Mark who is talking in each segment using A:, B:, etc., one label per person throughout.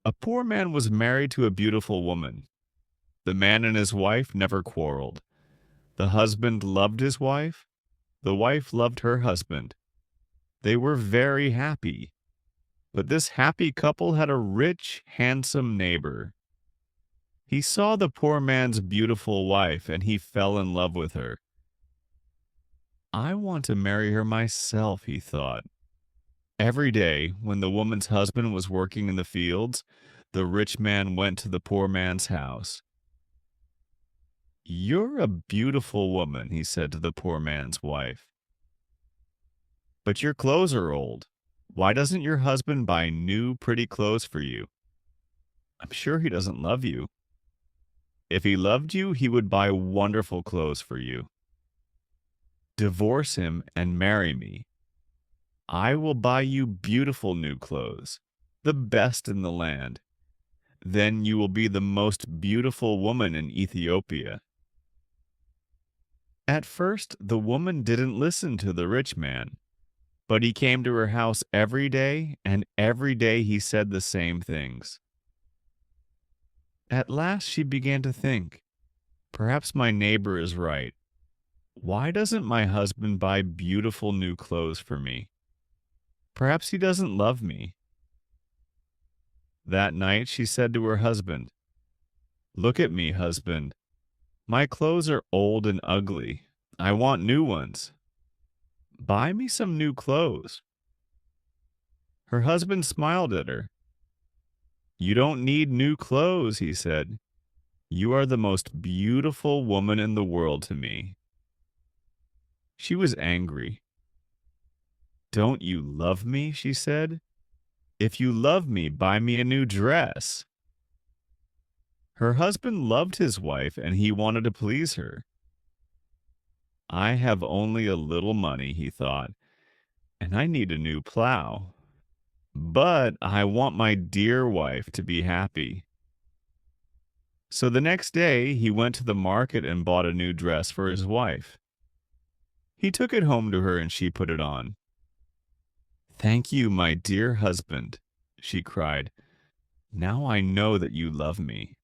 A: A poor man was married to a beautiful woman. The man and his wife never quarreled. The husband loved his wife. The wife loved her husband. They were very happy. But this happy couple had a rich, handsome neighbor. He saw the poor man's beautiful wife and he fell in love with her. I want to marry her myself, he thought. Every day, when the woman's husband was working in the fields, the rich man went to the poor man's house. "You're a beautiful woman," he said to the poor man's wife. "But your clothes are old. Why doesn't your husband buy new, pretty clothes for you? I'm sure he doesn't love you. If he loved you, he would buy wonderful clothes for you. Divorce him and marry me. I will buy you beautiful new clothes, the best in the land. Then you will be the most beautiful woman in Ethiopia." At first, the woman didn't listen to the rich man, but he came to her house every day, and every day he said the same things. At last, she began to think, perhaps my neighbor is right. Why doesn't my husband buy beautiful new clothes for me? Perhaps he doesn't love me. That night, she said to her husband, "Look at me, husband. My clothes are old and ugly. I want new ones. Buy me some new clothes." Her husband smiled at her. "You don't need new clothes," he said. "You are the most beautiful woman in the world to me." She was angry. "Don't you love me?" she said. "If you love me, buy me a new dress." Her husband loved his wife and he wanted to please her. I have only a little money, he thought, and I need a new plow. But I want my dear wife to be happy. So the next day he went to the market and bought a new dress for his wife. He took it home to her and she put it on. "Thank you, my dear husband," she cried. "Now I know that you love me."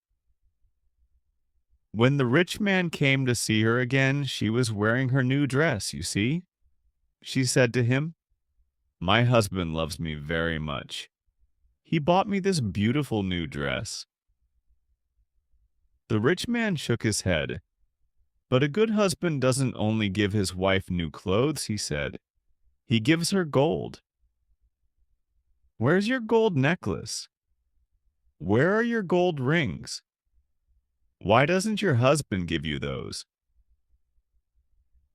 A: When the rich man came to see her again, she was wearing her new dress, you see. She said to him, "My husband loves me very much. He bought me this beautiful new dress." The rich man shook his head. "But a good husband doesn't only give his wife new clothes," he said. "He gives her gold." "Where's your gold necklace? Where are your gold rings? Why doesn't your husband give you those?"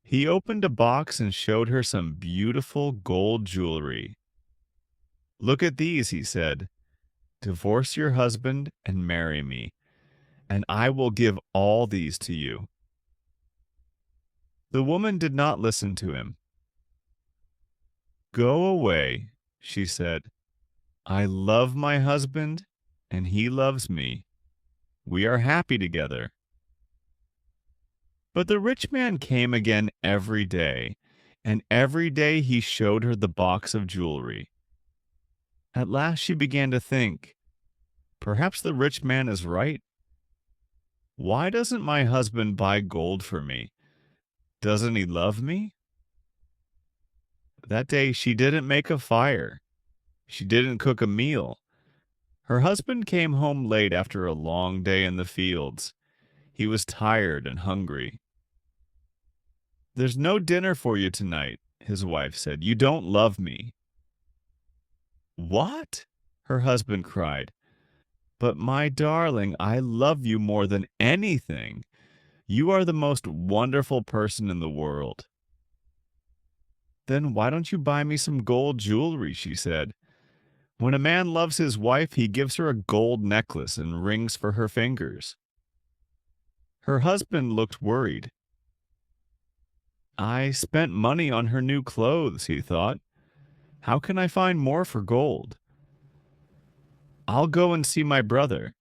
A: He opened a box and showed her some beautiful gold jewelry. "Look at these," he said. "Divorce your husband and marry me, and I will give all these to you." The woman did not listen to him. "Go away," she said. "I love my husband, and he loves me. We are happy together." But the rich man came again every day, and every day he showed her the box of jewelry. At last she began to think, perhaps the rich man is right. Why doesn't my husband buy gold for me? Doesn't he love me? That day she didn't make a fire. She didn't cook a meal. Her husband came home late after a long day in the fields. He was tired and hungry. "There's no dinner for you tonight," his wife said. "You don't love me." "What?" her husband cried. "But my darling, I love you more than anything. You are the most wonderful person in the world." "Then why don't you buy me some gold jewelry?" she said. "When a man loves his wife, he gives her a gold necklace and rings for her fingers." Her husband looked worried. "I spent money on her new clothes," he thought. "How can I find more for gold? I'll go and see my brother.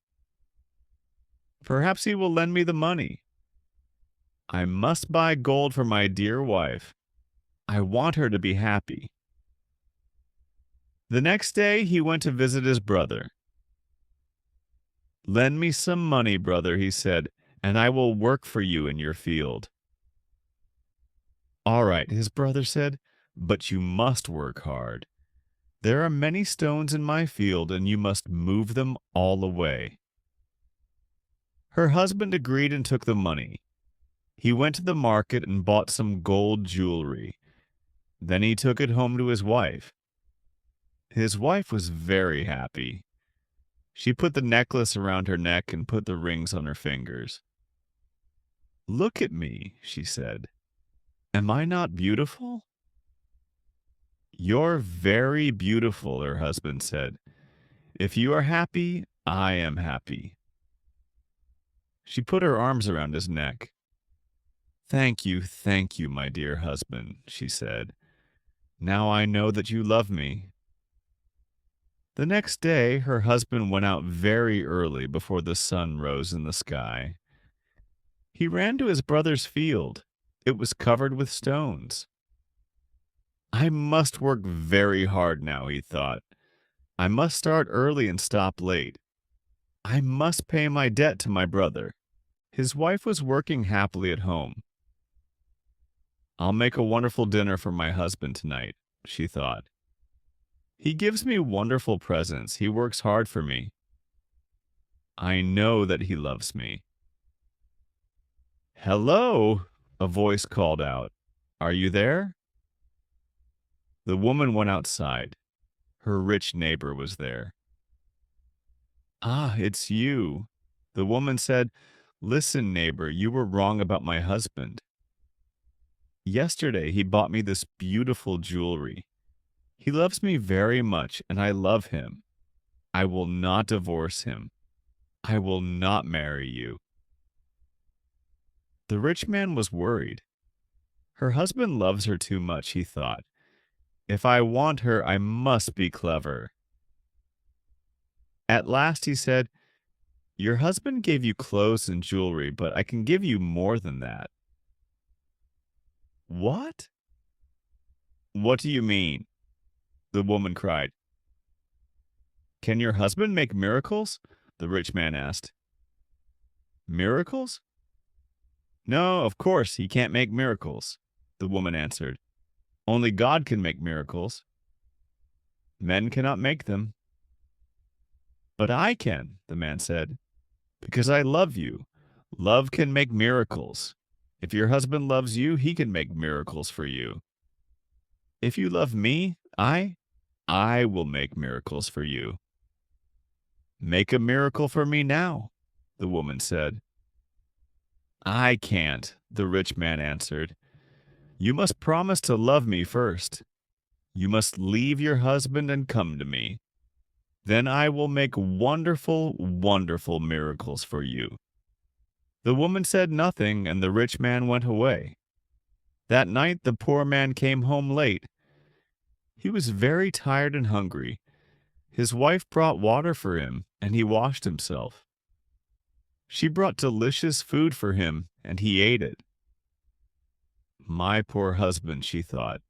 A: Perhaps he will lend me the money. I must buy gold for my dear wife. I want her to be happy." The next day he went to visit his brother. Lend me some money, brother, he said, and I will work for you in your field. All right, his brother said, but you must work hard. There are many stones in my field, and you must move them all away. Her husband agreed and took the money. He went to the market and bought some gold jewelry. Then he took it home to his wife. His wife was very happy. She put the necklace around her neck and put the rings on her fingers. Look at me, she said. Am I not beautiful? You're very beautiful, her husband said. If you are happy, I am happy. She put her arms around his neck. Thank you, my dear husband, she said. Now I know that you love me. The next day, her husband went out very early before the sun rose in the sky. He ran to his brother's field. It was covered with stones. I must work very hard now, he thought. I must start early and stop late. I must pay my debt to my brother. His wife was working happily at home. I'll make a wonderful dinner for my husband tonight, she thought. He gives me wonderful presents. He works hard for me. I know that he loves me. Hello, a voice called out. Are you there? The woman went outside. Her rich neighbor was there. Ah, it's you. The woman said, Listen, neighbor, you were wrong about my husband. Yesterday he bought me this beautiful jewelry. He loves me very much, and I love him. I will not divorce him. I will not marry you. The rich man was worried. Her husband loves her too much, he thought. If I want her, I must be clever. At last he said, Your husband gave you clothes and jewelry, but I can give you more than that. What? What do you mean? The woman cried. Can your husband make miracles? The rich man asked. Miracles? No, of course he can't make miracles, the woman answered. Only God can make miracles. Men cannot make them. But I can, the man said, because I love you. Love can make miracles. If your husband loves you, he can make miracles for you. If you love me, I will make miracles for you. Make a miracle for me now, the woman said. I can't, the rich man answered. You must promise to love me first. You must leave your husband and come to me. Then I will make wonderful, wonderful miracles for you. The woman said nothing, and the rich man went away. That night the poor man came home late. He was very tired and hungry. His wife brought water for him, and he washed himself. She brought delicious food for him, and he ate it. My poor husband, she thought.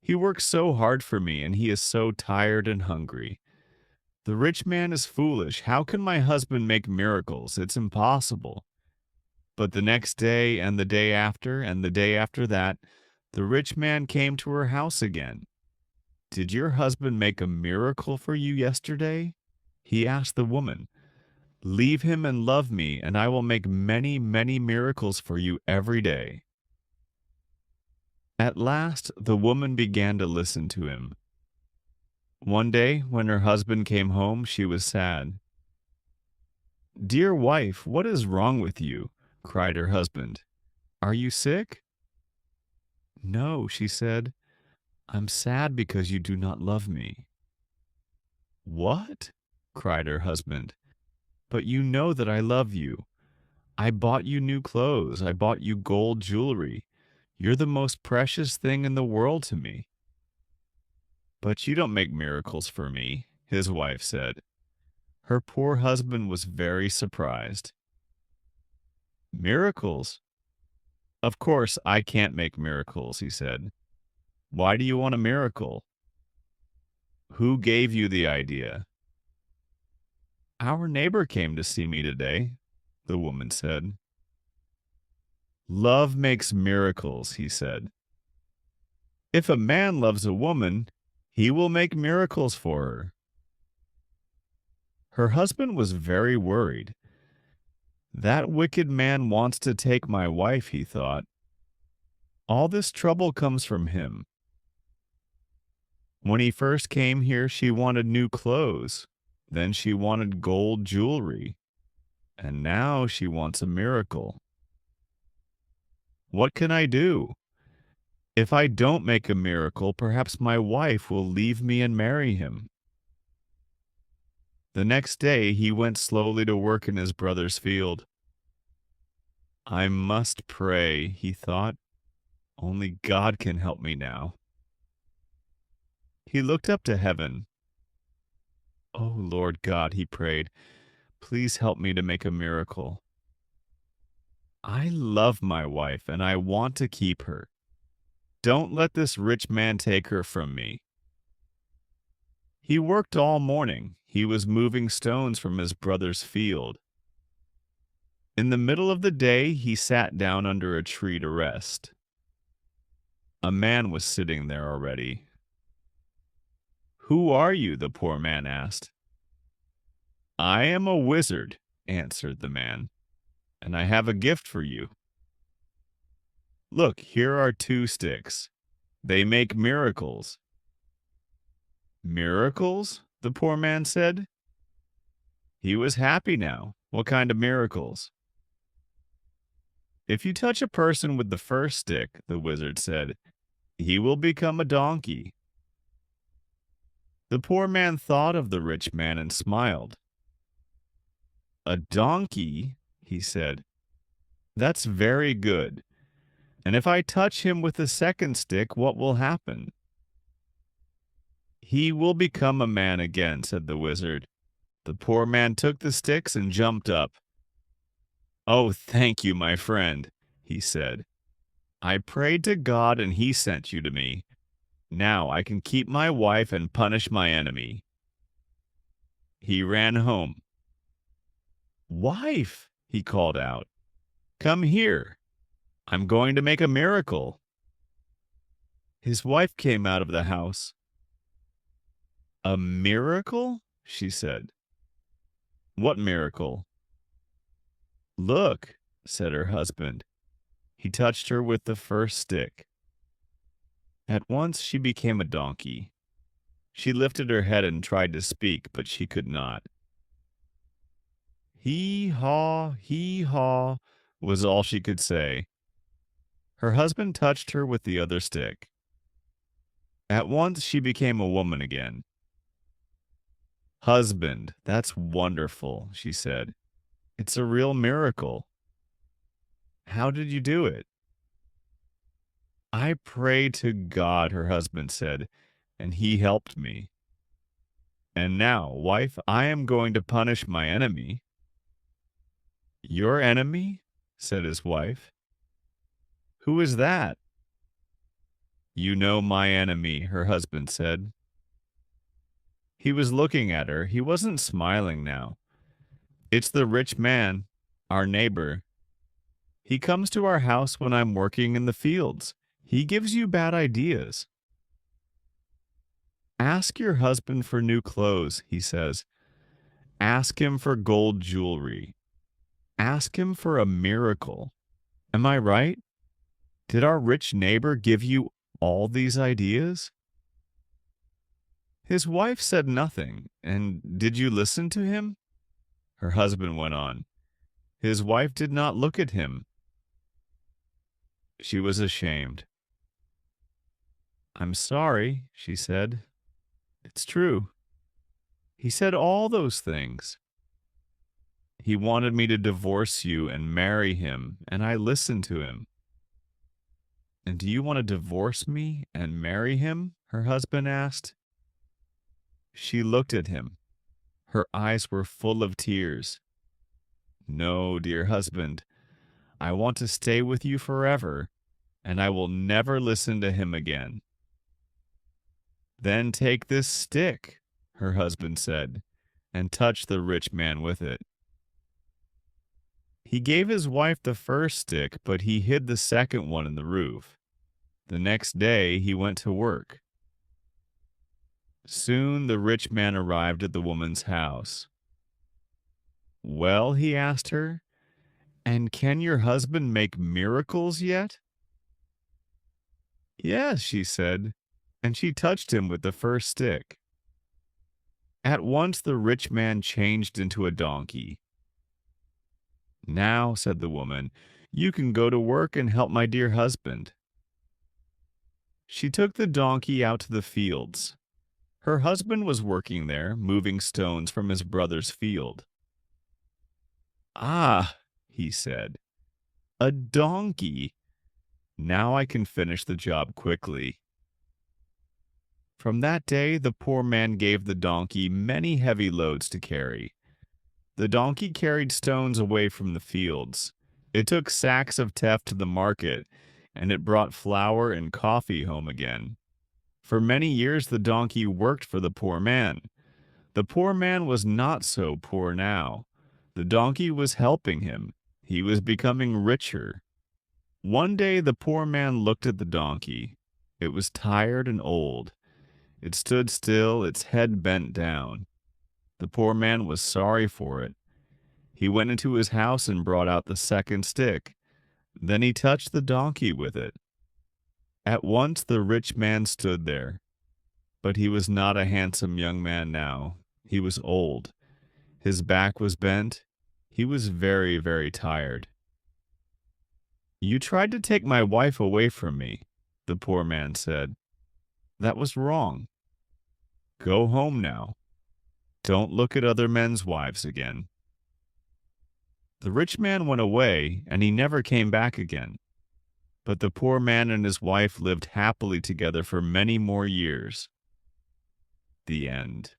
A: He works so hard for me, and he is so tired and hungry. The rich man is foolish. How can my husband make miracles? It's impossible. But the next day, and the day after, and the day after that, the rich man came to her house again. Did your husband make a miracle for you yesterday? He asked the woman. Leave him and love me, and I will make many, many miracles for you every day. At last, the woman began to listen to him. One day, when her husband came home, she was sad. Dear wife, what is wrong with you? Cried her husband. Are you sick? No, she said. I'm sad because you do not love me. What? Cried her husband. But you know that I love you. I bought you new clothes. I bought you gold jewelry. You're the most precious thing in the world to me. But you don't make miracles for me, his wife said. Her poor husband was very surprised. Miracles? Of course, I can't make miracles, he said. Why do you want a miracle? Who gave you the idea? Our neighbor came to see me today, the woman said. Love makes miracles, he said. If a man loves a woman, he will make miracles for her. Her husband was very worried. That wicked man wants to take my wife, he thought. All this trouble comes from him. When he first came here, she wanted new clothes. Then she wanted gold jewelry. And now she wants a miracle. What can I do? If I don't make a miracle, perhaps my wife will leave me and marry him. The next day, he went slowly to work in his brother's field. I must pray, he thought. Only God can help me now. He looked up to heaven. Oh, Lord God, he prayed, please help me to make a miracle. I love my wife and I want to keep her. Don't let this rich man take her from me. He worked all morning. He was moving stones from his brother's field. In the middle of the day, he sat down under a tree to rest. A man was sitting there already. Who are you? The poor man asked. I am a wizard, answered the man, and I have a gift for you. Look, here are 2 sticks. They make miracles. Miracles? The poor man said. He was happy now. What kind of miracles? If you touch a person with the first stick, the wizard said, he will become a donkey. The poor man thought of the rich man and smiled. A donkey, he said. That's very good. And if I touch him with the second stick, what will happen? He will become a man again, said the wizard. The poor man took the sticks and jumped up. Oh, thank you, my friend, he said. I prayed to God and he sent you to me. Now I can keep my wife and punish my enemy. He ran home. Wife, he called out, come here. I'm going to make a miracle. His wife came out of the house. A miracle? She said. What miracle? Look, said her husband. He touched her with the first stick. At once she became a donkey. She lifted her head and tried to speak, but she could not. Hee-haw, was all she could say. Her husband touched her with the other stick. At once she became a woman again. Husband, that's wonderful, she said. It's a real miracle. How did you do it? I prayed to God, her husband said, and he helped me. And now, wife, I am going to punish my enemy. Your enemy? Said his wife. Who is that? You know my enemy, her husband said. He was looking at her. He wasn't smiling now. It's the rich man, our neighbor. He comes to our house when I'm working in the fields. He gives you bad ideas. Ask your husband for new clothes, he says. Ask him for gold jewelry. Ask him for a miracle. Am I right? Did our rich neighbor give you all these ideas? His wife said nothing. And did you listen to him? Her husband went on. His wife did not look at him. She was ashamed. I'm sorry, she said. It's true. He said all those things. He wanted me to divorce you and marry him, and I listened to him. And do you want to divorce me and marry him? Her husband asked. She looked at him. Her eyes were full of tears. No, dear husband, I want to stay with you forever, and I will never listen to him again. Then take this stick, her husband said, and touched the rich man with it. He gave his wife the first stick, but he hid the second one in the roof. The next day he went to work. Soon the rich man arrived at the woman's house. "Well," he asked her, "and can your husband make miracles yet?" "Yes," she said, and she touched him with the first stick. At once the rich man changed into a donkey. "Now," said the woman, "you can go to work and help my dear husband." She took the donkey out to the fields. Her husband was working there, moving stones from his brother's field. "Ah," he said, "a donkey. Now I can finish the job quickly." From that day, the poor man gave the donkey many heavy loads to carry. The donkey carried stones away from the fields. It took sacks of teff to the market, and it brought flour and coffee home again. For many years, the donkey worked for the poor man. The poor man was not so poor now. The donkey was helping him. He was becoming richer. One day, the poor man looked at the donkey. It was tired and old. It stood still, its head bent down. The poor man was sorry for it. He went into his house and brought out the second stick. Then he touched the donkey with it. At once the rich man stood there. But he was not a handsome young man now. He was old. His back was bent. He was very, very tired. "You tried to take my wife away from me," the poor man said. "That was wrong. Go home now. Don't look at other men's wives again." The rich man went away, and he never came back again. But the poor man and his wife lived happily together for many more years. The end.